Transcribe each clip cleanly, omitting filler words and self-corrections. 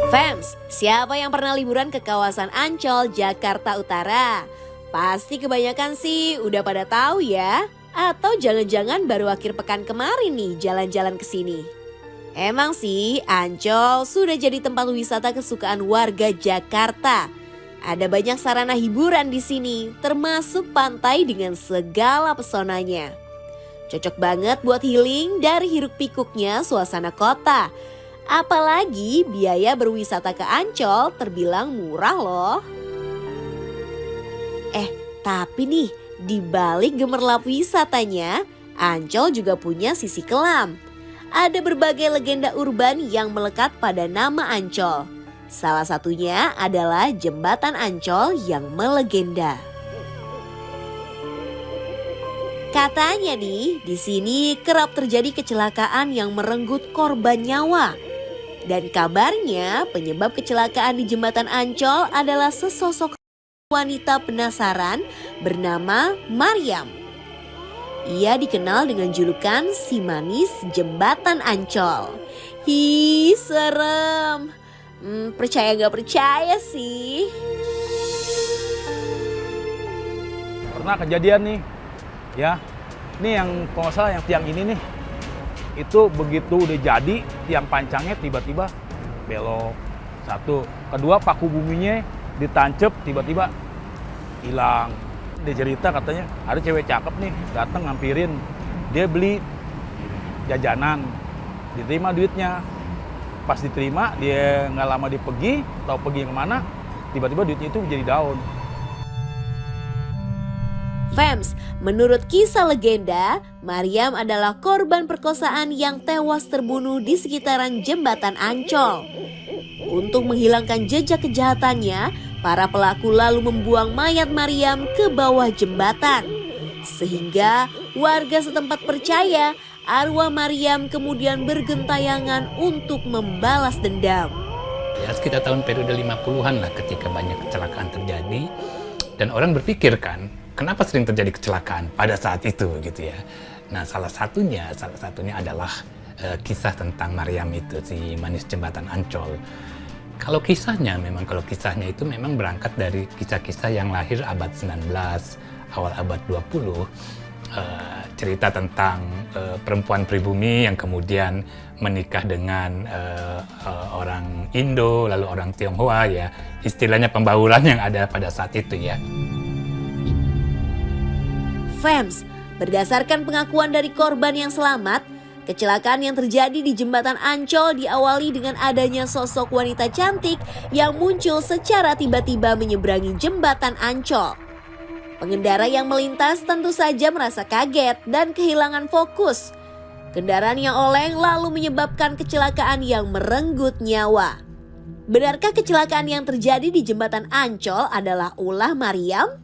Fans, siapa yang pernah liburan ke kawasan Ancol, Jakarta Utara? Pasti kebanyakan sih udah pada tahu ya. Atau jangan-jangan baru akhir pekan kemarin nih jalan-jalan ke sini. Emang sih Ancol sudah jadi tempat wisata kesukaan warga Jakarta. Ada banyak sarana hiburan di sini, termasuk pantai dengan segala pesonanya. Cocok banget buat healing dari hiruk pikuknya suasana kota. Apalagi biaya berwisata ke Ancol terbilang murah loh. Tapi nih, di balik gemerlap wisatanya, Ancol juga punya sisi kelam. Ada berbagai legenda urban yang melekat pada nama Ancol. Salah satunya adalah Jembatan Ancol yang melegenda. Katanya nih, di sini kerap terjadi kecelakaan yang merenggut korban nyawa. Dan kabarnya penyebab kecelakaan di Jembatan Ancol adalah sesosok wanita penasaran bernama Maryam. Ia dikenal dengan julukan si manis Jembatan Ancol. Hi, serem. Percaya gak percaya sih. Pernah kejadian nih, ya. Ini yang kalau nggak salah yang tiang ini nih, itu begitu udah jadi tiang pancangnya tiba-tiba belok. Satu, kedua paku buminya ditancep tiba-tiba hilang. Dia cerita katanya ada cewek cakep nih datang ngampirin, dia beli jajanan, diterima duitnya. Pas diterima dia nggak lama dia pergi, tahu pergi kemana, tiba-tiba duitnya itu menjadi daun. Fams, menurut kisah legenda, Maryam adalah korban perkosaan yang tewas terbunuh di sekitaran Jembatan Ancol. Untuk menghilangkan jejak kejahatannya, para pelaku lalu membuang mayat Maryam ke bawah jembatan. Sehingga warga setempat percaya arwah Maryam kemudian bergentayangan untuk membalas dendam. Ya, sekitar tahun periode 50-an lah ketika banyak kecelakaan terjadi. Dan orang berpikir kan, kenapa sering terjadi kecelakaan pada saat itu gitu ya. Nah salah satunya adalah kisah tentang Maryam itu, si manis Jembatan Ancol. Kalau kisahnya itu memang berangkat dari kisah-kisah yang lahir abad 19, awal abad 20. Cerita tentang perempuan pribumi yang kemudian menikah dengan orang Indo, lalu orang Tionghoa ya. Istilahnya pembauran yang ada pada saat itu ya. Fams, berdasarkan pengakuan dari korban yang selamat, kecelakaan yang terjadi di Jembatan Ancol diawali dengan adanya sosok wanita cantik yang muncul secara tiba-tiba menyeberangi Jembatan Ancol. Pengendara yang melintas tentu saja merasa kaget dan kehilangan fokus. Kendaraan yang oleng lalu menyebabkan kecelakaan yang merenggut nyawa. Benarkah kecelakaan yang terjadi di Jembatan Ancol adalah ulah Maryam?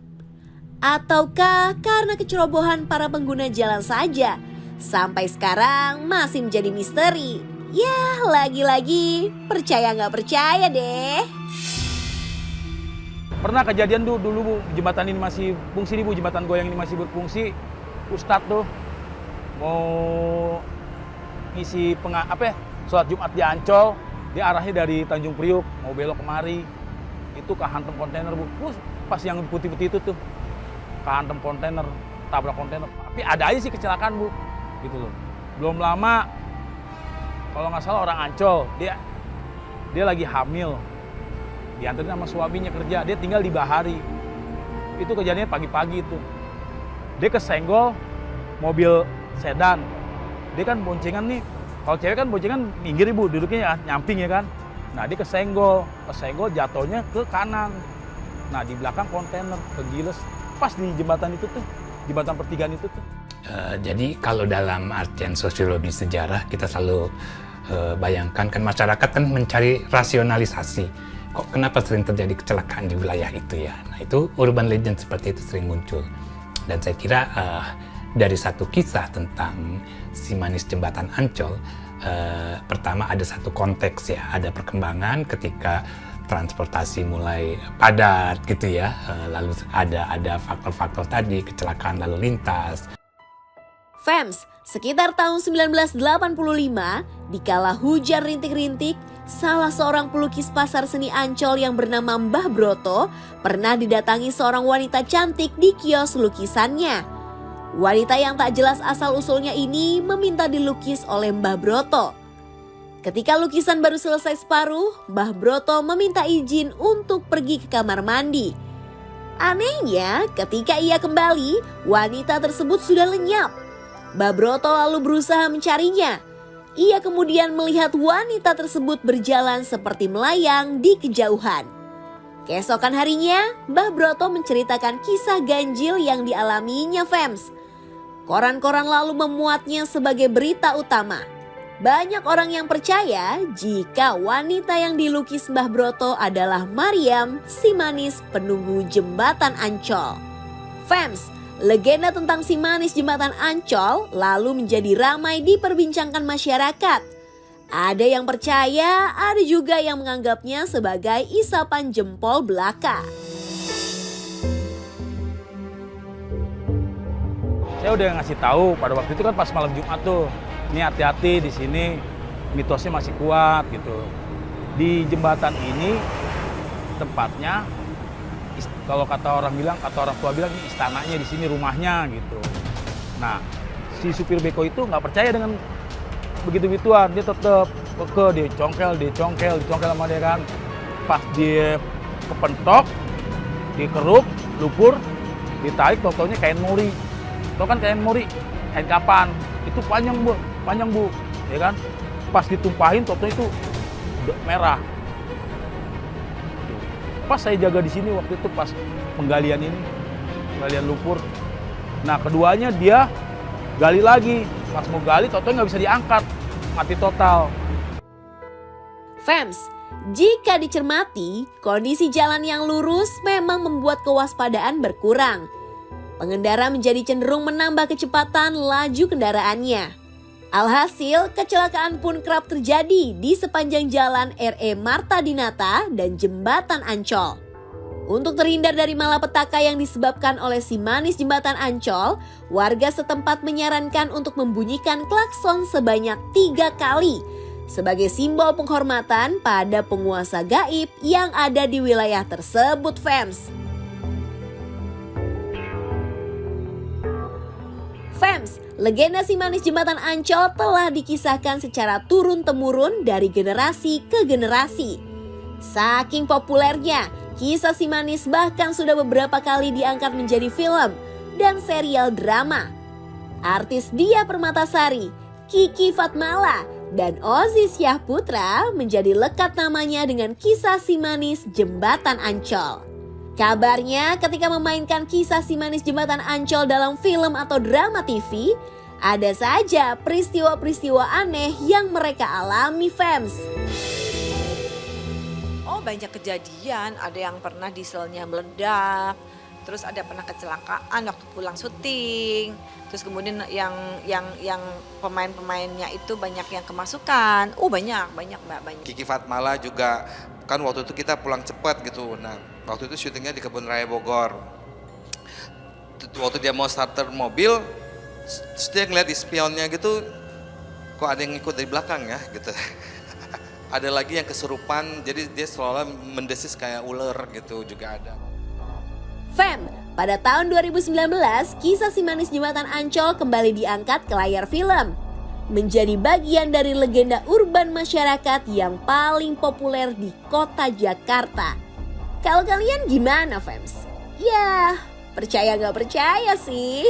Ataukah karena kecerobohan para pengguna jalan saja? Sampai sekarang masih menjadi misteri. Ya, lagi-lagi percaya nggak percaya deh. Pernah kejadian dulu Bu, jembatan ini masih fungsi nih Bu, jembatan goyang ini masih berfungsi. Ustadz tuh mau ngisi sholat Jumat di Ancol, dia arahnya dari Tanjung Priuk mau belok kemari. Itu kehantem kontainer Bu. Pas yang putih-putih itu tuh kehantem kontainer, tabrak kontainer. Tapi ada aja sih kecelakaan Bu. Gitu loh. Belum lama, kalau nggak salah orang Ancol, dia lagi hamil, diantarin sama suaminya kerja, dia tinggal di Bahari. Itu kejadiannya pagi-pagi itu. Dia kesenggol mobil sedan. Dia kan boncengan nih, kalau cewek kan boncengan minggir Ibu, duduknya ya, nyamping ya kan. Nah dia kesenggol jatuhnya ke kanan. Nah di belakang kontainer, kegiles, pas di jembatan itu tuh, jembatan pertigaan itu tuh. Jadi kalau dalam artian sosiologi sejarah kita selalu bayangkan kan masyarakat kan mencari rasionalisasi. Kok kenapa sering terjadi kecelakaan di wilayah itu ya? Nah itu urban legend seperti itu sering muncul. Dan saya kira dari satu kisah tentang si manis Jembatan Ancol, pertama ada satu konteks ya, ada perkembangan ketika transportasi mulai padat gitu ya, lalu ada faktor-faktor tadi, kecelakaan lalu lintas. Fams, sekitar tahun 1985, dikala hujan rintik-rintik, salah seorang pelukis pasar seni Ancol yang bernama Mbah Broto pernah didatangi seorang wanita cantik di kios lukisannya. Wanita yang tak jelas asal-usulnya ini meminta dilukis oleh Mbah Broto. Ketika lukisan baru selesai separuh, Mbah Broto meminta izin untuk pergi ke kamar mandi. Anehnya, ketika ia kembali, wanita tersebut sudah lenyap. Mbah Broto lalu berusaha mencarinya. Ia kemudian melihat wanita tersebut berjalan seperti melayang di kejauhan. Keesokan harinya, Mbah Broto menceritakan kisah ganjil yang dialaminya Fems. Koran-koran lalu memuatnya sebagai berita utama. Banyak orang yang percaya jika wanita yang dilukis Mbah Broto adalah Mariam, si manis penunggu jembatan Ancol. Fems, legenda tentang si manis jembatan Ancol lalu menjadi ramai diperbincangkan masyarakat. Ada yang percaya, ada juga yang menganggapnya sebagai isapan jempol belaka. Saya udah ngasih tahu pada waktu itu kan pas malam Jumat tuh, ini hati-hati di sini mitosnya masih kuat gitu. Di jembatan ini tempatnya, kalau kata orang tua bilang ini istananya di sini, rumahnya gitu. Nah, si supir beko itu nggak percaya dengan begitu-gituan, dia tetap dia congkel sama dia kan. Pas dia kepentok, dikeruk, lumpur, ditarik, tau-taunya kain mori. Tau kan kain mori, kain kapan? Itu panjang bu, ya kan? Pas ditumpahin, tau-tau itu udah merah. Pas saya jaga di sini waktu itu pas penggalian lumpur. Nah keduanya dia gali lagi, pas mau gali tau-tau nggak bisa diangkat, mati total. Fems, jika dicermati, kondisi jalan yang lurus memang membuat kewaspadaan berkurang. Pengendara menjadi cenderung menambah kecepatan laju kendaraannya. Alhasil, kecelakaan pun kerap terjadi di sepanjang jalan RE Marta Dinata dan Jembatan Ancol. Untuk terhindar dari malapetaka yang disebabkan oleh si manis Jembatan Ancol, warga setempat menyarankan untuk membunyikan klakson sebanyak 3 kali sebagai simbol penghormatan pada penguasa gaib yang ada di wilayah tersebut, Fems. Fems, legenda si manis jembatan Ancol telah dikisahkan secara turun-temurun dari generasi ke generasi. Saking populernya, kisah si manis bahkan sudah beberapa kali diangkat menjadi film dan serial drama. Artis Diah Permatasari, Kiki Fatmala, dan Ozy Syahputra menjadi lekat namanya dengan kisah si manis jembatan Ancol. Kabarnya ketika memainkan kisah si manis jembatan Ancol dalam film atau drama TV, ada saja peristiwa-peristiwa aneh yang mereka alami, Fems. Oh, banyak kejadian, ada yang pernah dieselnya meledak, terus ada pernah kecelakaan waktu pulang syuting, terus kemudian yang pemain-pemainnya itu banyak yang kemasukan. Banyak Mbak, banyak. Kiki Fatmala juga kan waktu itu kita pulang cepat gitu. Nah, waktu itu syutingnya di Kebun Raya Bogor. Waktu dia mau starter mobil, terus dia ngeliat di spionnya gitu, kok ada yang ngikut dari belakang ya gitu. Ada lagi yang kesurupan, jadi dia seolah mendesis kayak ular gitu juga ada. Fem, pada tahun 2019, kisah si manis jembatan Ancol kembali diangkat ke layar film. Menjadi bagian dari legenda urban masyarakat yang paling populer di kota Jakarta. Kalau kalian gimana, Fems? Ya, percaya gak percaya sih?